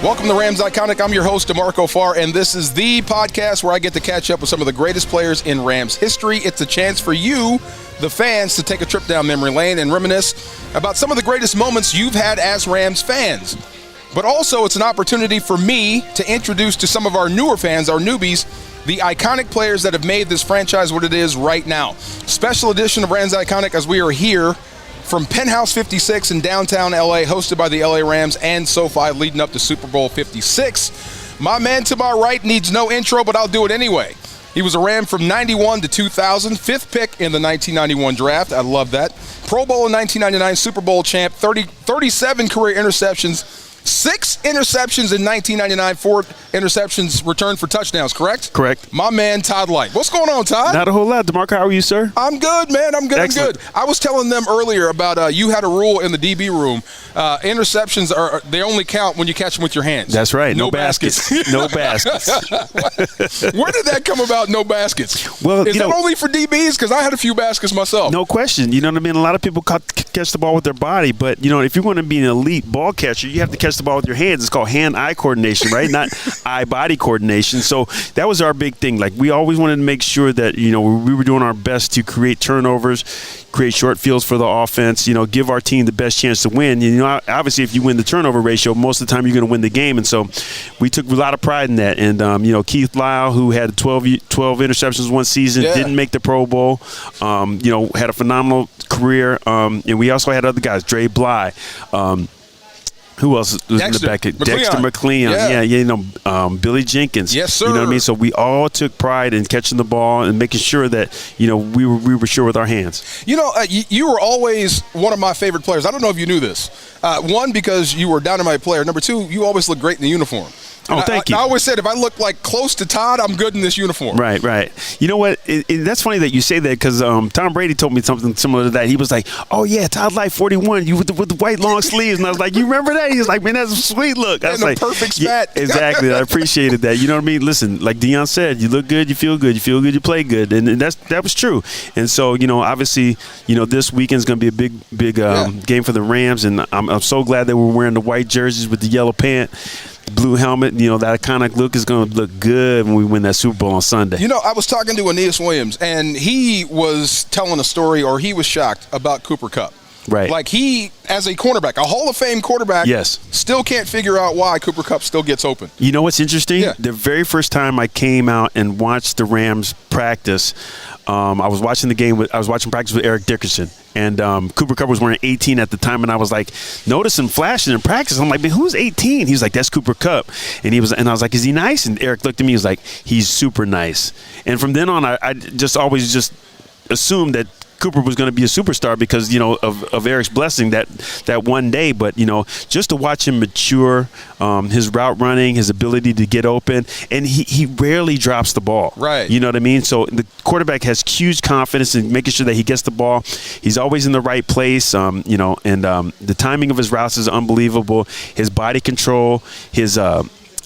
Welcome to Rams Iconic. I'm your host, DeMarco Farr, and this is the podcast where I get to catch up with some of the greatest players in Rams history. It's a chance for you, the fans, to take a trip down memory lane and reminisce about some of the greatest moments you've had as Rams fans. But also, it's an opportunity for me to introduce to some of our newer fans, our newbies, the iconic players that have made this franchise what it is right now. Special edition of Rams Iconic as we are here from Penthouse 56 in downtown LA, hosted by the LA Rams and SoFi, leading up to Super Bowl 56. My man to my right needs no intro, but I'll do it anyway. He was a Ram from 91 to 2000, fifth pick in the 1991 draft. I love that. Pro Bowl in 1999, Super Bowl champ, 37 career interceptions, 6 interceptions in 1999, 4 interceptions returned for touchdowns, correct? Correct. My man, Todd Lyght. What's going on, Todd? Not a whole lot. DeMarco, how are you, sir? I'm good, man. I'm good. Excellent. I'm good. I was telling them earlier about you had a rule in the DB room. Interceptions, they only count when you catch them with your hands. That's right. No baskets. No baskets. Where did that come about, no baskets? Well, Is that only for DBs? Because I had a few baskets myself. No question. You know what I mean? A lot of people catch the ball with their body, but, you know, if you want to be an elite ball catcher, you have to catch the ball with your hands. It's called hand-eye coordination, right? Not eye-body coordination. So that was our big thing. Like, we always wanted to make sure that, you know, we were doing our best to create turnovers, create short fields for the offense, you know, give our team the best chance to win. You know, obviously, if you win the turnover ratio, most of the time you're going to win the game. And so we took a lot of pride in that. And, you know, Keith Lyle, who had 12 interceptions one season, didn't make the Pro Bowl, you know, had a phenomenal career. And we also had other guys, Dre Bly, who else was in the back? Dexter McLeon. Yeah, you know, Billy Jenkins. Yes, sir. You know what I mean? So we all took pride in catching the ball and making sure that, you know, we were sure with our hands. You know, you were always one of my favorite players. I don't know if you knew this. One, because you were a dynamite player. Number two, you always look great in the uniform. Oh, thank you. I always said if I look like close to Todd, I'm good in this uniform. Right. You know what? That's funny that you say that because Tom Brady told me something similar to that. He was like, "Oh yeah, Todd Lyght, 41, you with the white long sleeves," and I was like, "You remember that?" He was like, "Man, that's a sweet look." I was like, perfect spat. Yeah, exactly. I appreciated that. You know what I mean? Listen, like Deion said, you look good, you feel good, you play good, and that was true. And so, you know, obviously, you know, this weekend's going to be a big game for the Rams, and I'm so glad that we're wearing the white jerseys with the yellow pant. Blue helmet, you know, that iconic look is going to look good when we win that Super Bowl on Sunday. You know, I was talking to Aeneas Williams, and he was telling a story, or he was shocked about Cooper Kupp. Right. Like, he, as a cornerback, a Hall of Fame quarterback, still can't figure out why Cooper Kupp still gets open. You know what's interesting? Yeah. The very first time I came out and watched the Rams practice, I was watching practice with Eric Dickerson. And Cooper Kupp was wearing 18 at the time, and I was like noticing flashing in practice. I'm like, man, who's 18? He was like, that's Cooper Kupp. And I was like, is he nice? And Eric looked at me, he was like, he's super nice. And from then on, I just always just assumed that Cooper was going to be a superstar because, you know, of Eric's blessing that one day. But, you know, just to watch him mature, his route running, his ability to get open, and he rarely drops the ball. Right. You know what I mean? So the quarterback has huge confidence in making sure that he gets the ball. He's always in the right place, you know, and the timing of his routes is unbelievable. His body control, his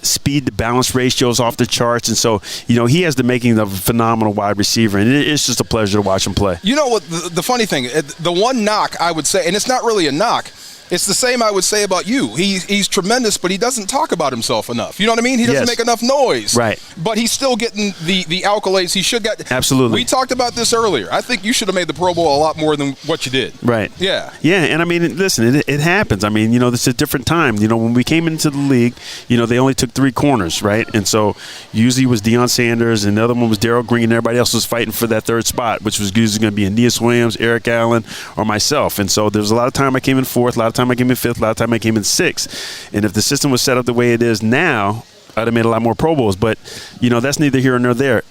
speed to balance ratios off the charts, and so, you know, he has the making of a phenomenal wide receiver, and it's just a pleasure to watch him play. You know what, the funny thing, the one knock I would say, and it's not really a knock, it's the same I would say about you. He's tremendous, but he doesn't talk about himself enough. You know what I mean? He doesn't make enough noise. Right. But he's still getting the accolades he should get. Absolutely. We talked about this earlier. I think you should have made the Pro Bowl a lot more than what you did. Right. Yeah. Yeah, and I mean, listen, it happens. I mean, you know, this is a different time. You know, when we came into the league, you know, they only took 3 corners, right? And so usually it was Deion Sanders, and the other one was Darrell Green, and everybody else was fighting for that third spot, which was usually going to be Aeneas Williams, Eric Allen, or myself. And so there was a lot of time I came in 4th, a lot of time I came in 5th, a lot of time I came in 6th. And if the system was set up the way it is now, I'd have made a lot more Pro Bowls. But, you know, that's neither here nor there.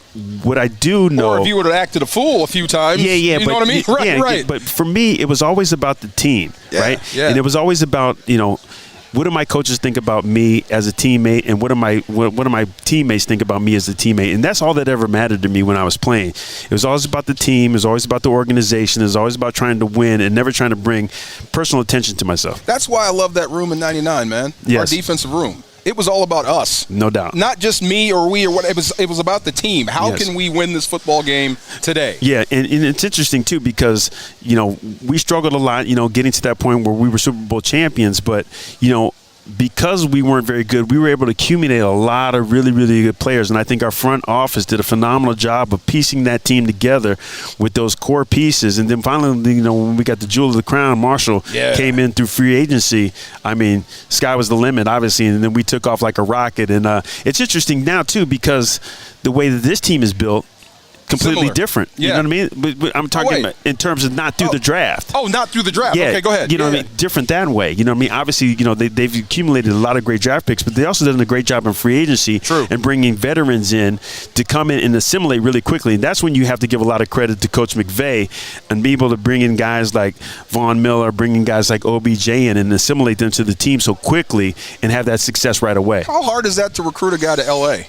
What I do know, or if you would have acted a fool a few times, you know what I mean? Right. But for me, it was always about the team, right? Yeah. And it was always about, you know, what do my coaches think about me as a teammate, and what do my teammates think about me as a teammate? And that's all that ever mattered to me when I was playing. It was always about the team. It was always about the organization. It was always about trying to win and never trying to bring personal attention to myself. That's why I love that room in '99, man. Yes. Our defensive room. It was all about us. No doubt. Not just me or we or what. It was about the team. How can we win this football game today? Yeah, and it's interesting, too, because, you know, we struggled a lot, you know, getting to that point where we were Super Bowl champions. But, you know, because we weren't very good, we were able to accumulate a lot of really, really good players. And I think our front office did a phenomenal job of piecing that team together with those core pieces. And then finally, you know, when we got the jewel of the crown, Marshall came in through free agency. I mean, sky was the limit, obviously. And then we took off like a rocket. And it's interesting now, too, because the way that this team is built, completely Similar. different. You know what I mean? But I'm talking about in terms of not through the draft. Oh, not through the draft. Yeah, Okay, go ahead. You know what I mean? Different that way. You know what I mean? Obviously, you know, they've accumulated a lot of great draft picks, but they also done a great job in free agency and bringing veterans in to come in and assimilate really quickly. And that's when you have to give a lot of credit to Coach McVay and be able to bring in guys like Von Miller, bringing guys like OBJ in and assimilate them to the team so quickly and have that success right away. How hard is that to recruit a guy to L.A.?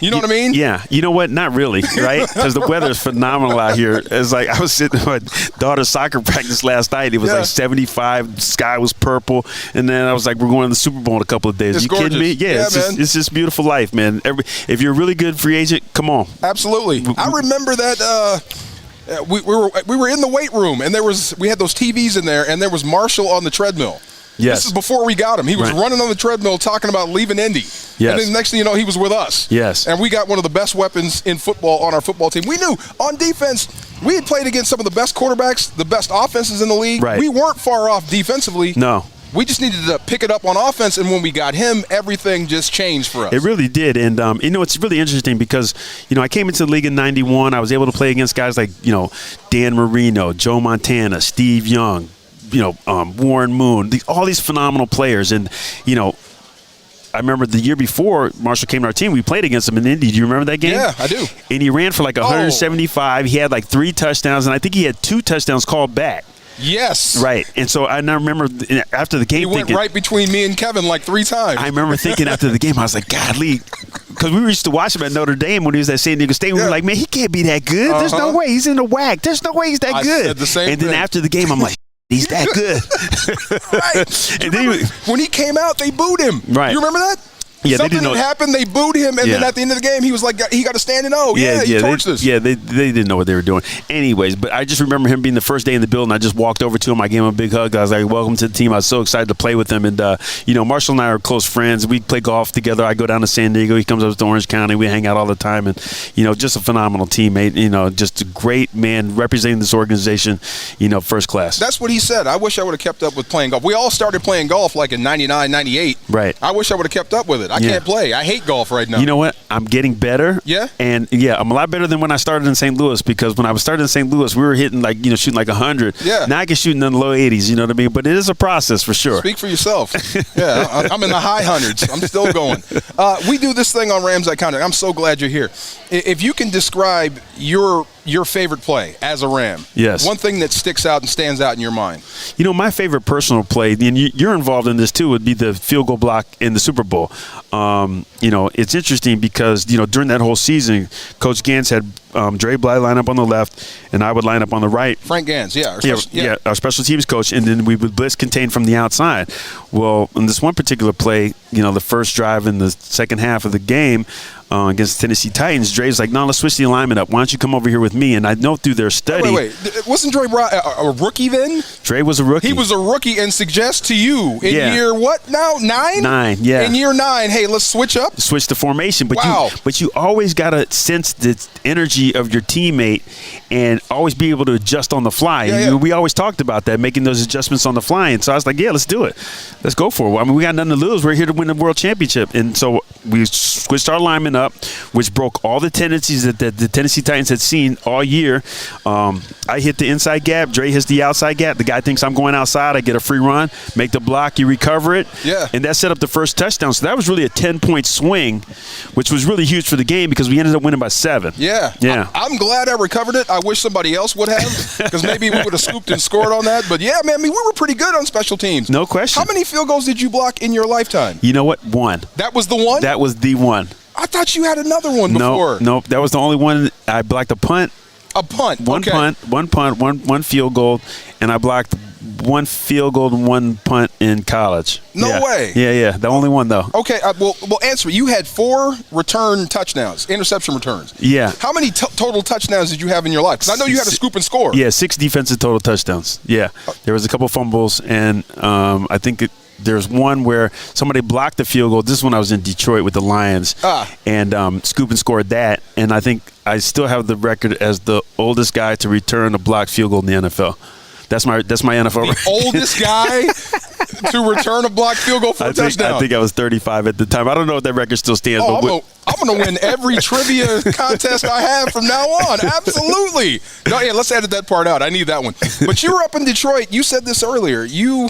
You know what I mean? Yeah. You know what? Not really, right? Because the weather is phenomenal out here. It's like I was sitting at my daughter's soccer practice last night. It was like 75. The sky was purple. And then I was like, we're going to the Super Bowl in a couple of days. It's you kidding me? Yeah, it's just beautiful life, man. If you're a really good free agent, come on. Absolutely. I remember that we were in the weight room, and we had those TVs in there, and there was Marshall on the treadmill. Yes. This is before we got him. He was running on the treadmill talking about leaving Indy. Yes. And then the next thing you know, he was with us. Yes. And we got one of the best weapons in football on our football team. We knew on defense, we had played against some of the best quarterbacks, the best offenses in the league. Right. We weren't far off defensively. No. We just needed to pick it up on offense, and when we got him, everything just changed for us. It really did, and you know, it's really interesting because, you know, I came into the league in '91. I was able to play against guys like, you know, Dan Marino, Joe Montana, Steve Young, you know, Warren Moon, all these phenomenal players. And, you know, I remember the year before Marshall came to our team, we played against him in Indy. Do you remember that game? Yeah, I do. And he ran for like 175. He had like 3 touchdowns, and I think he had 2 touchdowns called back. Yes. Right. And so I remember after the game he went right between me and Kevin like 3 times. I remember thinking after the game, I was like, godly, because we used to watch him at Notre Dame when he was at San Diego State. We were like, man, he can't be that good. There's no way. He's in the WAC. There's no way he's that good. Said the same and then thing. after the game, I'm like, he's that good. Right. And then when he came out, they booed him. Right. You remember that? Yeah, something had happened. They booed him, and then at the end of the game, he was like, he got a standing O. He torched us. Yeah, they didn't know what they were doing. Anyways, but I just remember him being the first day in the building. I just walked over to him. I gave him a big hug. I was like, welcome to the team. I was so excited to play with him. And, you know, Marshall and I are close friends. We play golf together. I go down to San Diego. He comes up to Orange County. We hang out all the time. And, you know, just a phenomenal teammate. You know, just a great man representing this organization, you know, first class. That's what he said. I wish I would have kept up with playing golf. We all started playing golf like in 99, 98. Right. I wish I would have kept up with it. I can't play. I hate golf right now. You know what? I'm getting better. Yeah? And, yeah, I'm a lot better than when I started in St. Louis, because when I was starting in St. Louis, we were hitting like, you know, shooting like 100. Yeah. Now I can shoot in the low 80s, you know what I mean? But it is a process for sure. Speak for yourself. Yeah, I'm in the high hundreds. I'm still going. We do this thing on Rams Iconic. I'm so glad you're here. If you can describe your favorite play as a Ram. Yes. One thing that sticks out and stands out in your mind. You know, my favorite personal play, and you're involved in this too, would be the field goal block in the Super Bowl. You know, it's interesting because, you know, during that whole season, Coach Gantz had Dre Bly line up on the left, and I would line up on the right. Frank Gantz, our special teams coach, and then we would blitz contain from the outside. Well, in this one particular play, you know, the first drive in the second half of the game against the Tennessee Titans, Dre's like, no, let's switch the alignment up. Why don't you come over here with me? And I know through their study. Wait. Wasn't Dre a rookie then? Dre was a rookie. He was a rookie and suggests to you in year what now? 9? 9, yeah. In year 9, hey, let's switch up. Switch the formation. But wow. you always got to sense the energy of your teammate and always be able to adjust on the fly. And we always talked about that, making those adjustments on the fly. And so I was like, yeah, let's do it. Let's go for it. I mean, we got nothing to lose. We're here to win the world championship. And so we switched our alignment up, which broke all the tendencies that the Tennessee Titans had seen all year. I hit the inside gap. Dre hits the outside gap. The guy thinks I'm going outside. I get a free run, make the block, you recover it. Yeah. And that set up the first touchdown. So that was really a 10-point swing, which was really huge for the game because we ended up winning by 7. Yeah. I'm glad I recovered it. I wish somebody else would have, because maybe we would have scooped and scored on that. But, yeah, man, I mean, we were pretty good on special teams. No question. How many field goals did you block in your lifetime? You know what? 1. That was the one? That was the one. I thought you had another one before. No, that was the only one. I blocked a punt. A punt. One punt, one field goal, and I blocked 1 field goal and 1 punt in college. No way. Yeah. The only one, though. Okay, well, answer. You had 4 return touchdowns, interception returns. Yeah. How many total touchdowns did you have in your life? Because I know you had a scoop and score. Yeah, 6 defensive total touchdowns. Yeah. There was a couple fumbles, and I think there's one where somebody blocked the field goal. This is when I was in Detroit with the Lions, and Scoop and scored that. And I think I still have the record as the oldest guy to return a blocked field goal in the NFL. That's my NFL record. The oldest guy to return a blocked field goal for a touchdown. I think I was 35 at the time. I don't know if that record still stands. I'm going to win every trivia contest I have from now on. Absolutely. No, yeah, let's edit that part out. I need that one. But you were up in Detroit. You said this earlier. You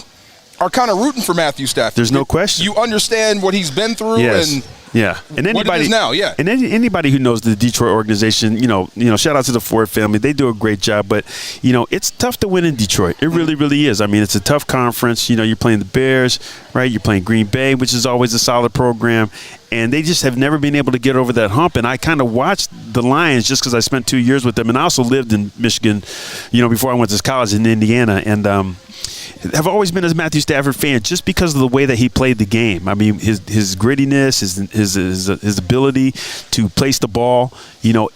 are kind of rooting for Matthew Stafford. There's no question. You understand what he's been through and and anybody what it is now, and anybody who knows the Detroit organization, you know, shout out to the Ford family. They do a great job, but it's tough to win in Detroit. It really, really is. I mean, it's a tough conference. You're playing the Bears, right? You're playing Green Bay, which is always a solid program, and they just have never been able to get over that hump. And I kind of watched the Lions just because I spent 2 years with them, and I also lived in Michigan, before I went to college in Indiana, and have always been a Matthew Stafford fan just because of the way that he played the game. I mean, his grittiness, his ability to place the ball,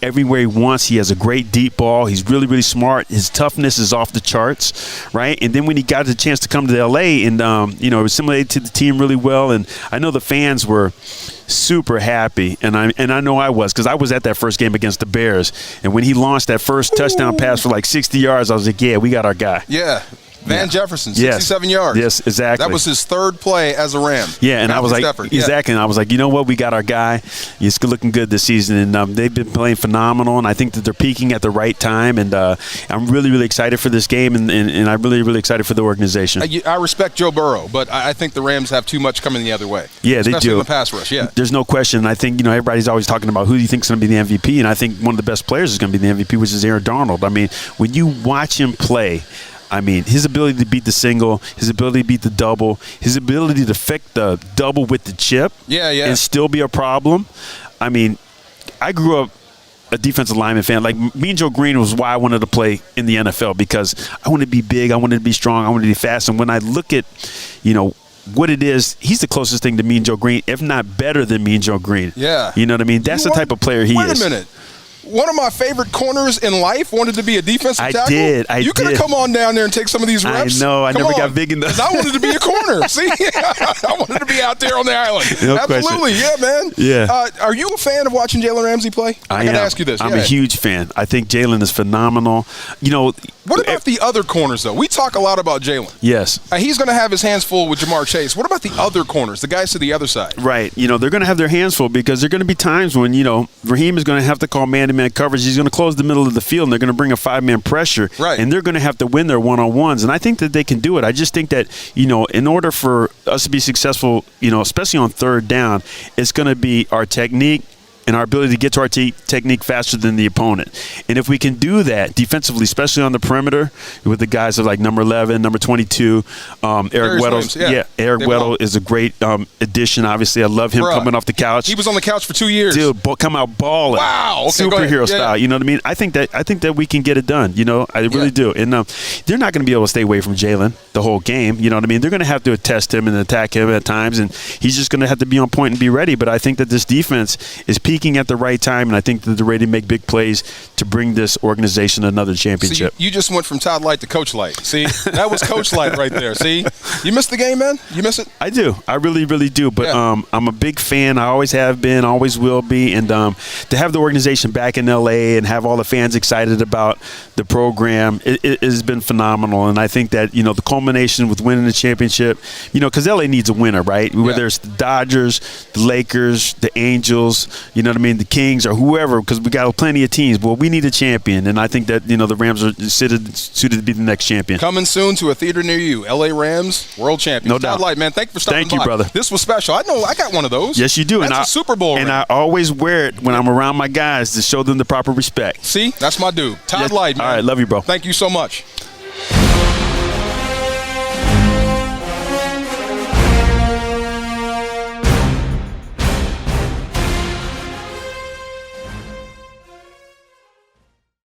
everywhere he wants. He has a great deep ball. He's really, really smart. His toughness is off the charts, right? And then when he got the chance to come to L.A. and, assimilated to the team really well, and I know the fans were super happy, and I know I was, because I was at that first game against the Bears, and when he launched that first touchdown pass for like 60 yards, I was like, yeah, we got our guy. Yeah. Van Jefferson, 67 yards. Yes, exactly. That was his third play as a Ram. Yeah, and I was like, Stafford. exactly. And I was like, you know what? We got our guy. He's looking good this season, and they've been playing phenomenal. And I think that they're peaking at the right time. And I'm really, really excited for this game, and I'm really, really excited for the organization. I respect Joe Burrow, but I think the Rams have too much coming the other way. Yeah, they do. Especially in the pass rush. Yeah, there's no question. And I think everybody's always talking about who do you think is going to be the MVP, and I think one of the best players is going to be the MVP, which is Aaron Donald. I mean, when you watch him play, his ability to beat the single, his ability to beat the double, his ability to affect the double with the chip and still be a problem. I mean, I grew up a defensive lineman fan. Like, Mean Joe Green was why I wanted to play in the NFL, because I wanted to be big, I wanted to be strong, I wanted to be fast. And when I look at, what it is, he's the closest thing to Mean Joe Green, if not better than Mean Joe Green. Yeah. You know what I mean? That's the type of player he is. Wait a minute. One of my favorite corners in life wanted to be a defensive tackle. You could have come on down there and take some of these reps. I know. I never got big enough. I wanted to be a corner. See? I wanted to be out there on the island. No Absolutely. Question. Yeah, man. Yeah. Are you a fan of watching Jalen Ramsey play? I got to ask you this. I'm a huge fan. I think Jalen is phenomenal. What about the other corners, though? We talk a lot about Jalen. Yes. He's going to have his hands full with Jamar Chase. What about the other corners, the guys to the other side? Right. They're going to have their hands full, because there are going to be times when, Raheem is going to have to call man-to-man coverage. He's going to close the middle of the field, and they're going to bring a 5-man pressure. Right. And they're going to have to win their one-on-ones. And I think that they can do it. I just think that, in order for us to be successful, especially on third down, it's going to be our technique and our ability to get to our technique faster than the opponent. And if we can do that defensively, especially on the perimeter with the guys of like number 11, number 22, Eric Weddle. Eric Weddle is a great addition, obviously. I love him coming off the couch. He was on the couch for 2 years. Dude, come out balling. Wow. Okay, superhero style. You know what I mean? I think that we can get it done. I really do. And they're not going to be able to stay away from Jalen the whole game. You know what I mean? They're going to have to test him and attack him at times, and he's just going to have to be on point and be ready. But I think that this defense is peaking at the right time, and I think that they're ready to make big plays to bring this organization another championship. See, you just went from Todd Lyght to Coach Lyght. See, that was Coach Lyght right there. See, you missed the game, man. You miss it. I do. I really, really do. But I'm a big fan. I always have been, always will be. And to have the organization back in L.A. and have all the fans excited about the program, it has been phenomenal. And I think that the culmination with winning the championship, because L.A. needs a winner, right? Whether it's the Dodgers, the Lakers, the Angels, you know what I mean, the Kings or whoever, because we got plenty of teams. But we need a champion, and I think that the Rams are suited to be the next champion. Coming soon to a theater near you, L.A. Rams world champions. No doubt. Todd Lyght, man, thank you for stopping by. Thank you, brother. This was special. I know I got one of those. Yes, you do. That's a Super Bowl ring. And I always wear it when I'm around my guys to show them the proper respect. See, that's my dude, Todd Lyght, man. All right, love you, bro. Thank you so much.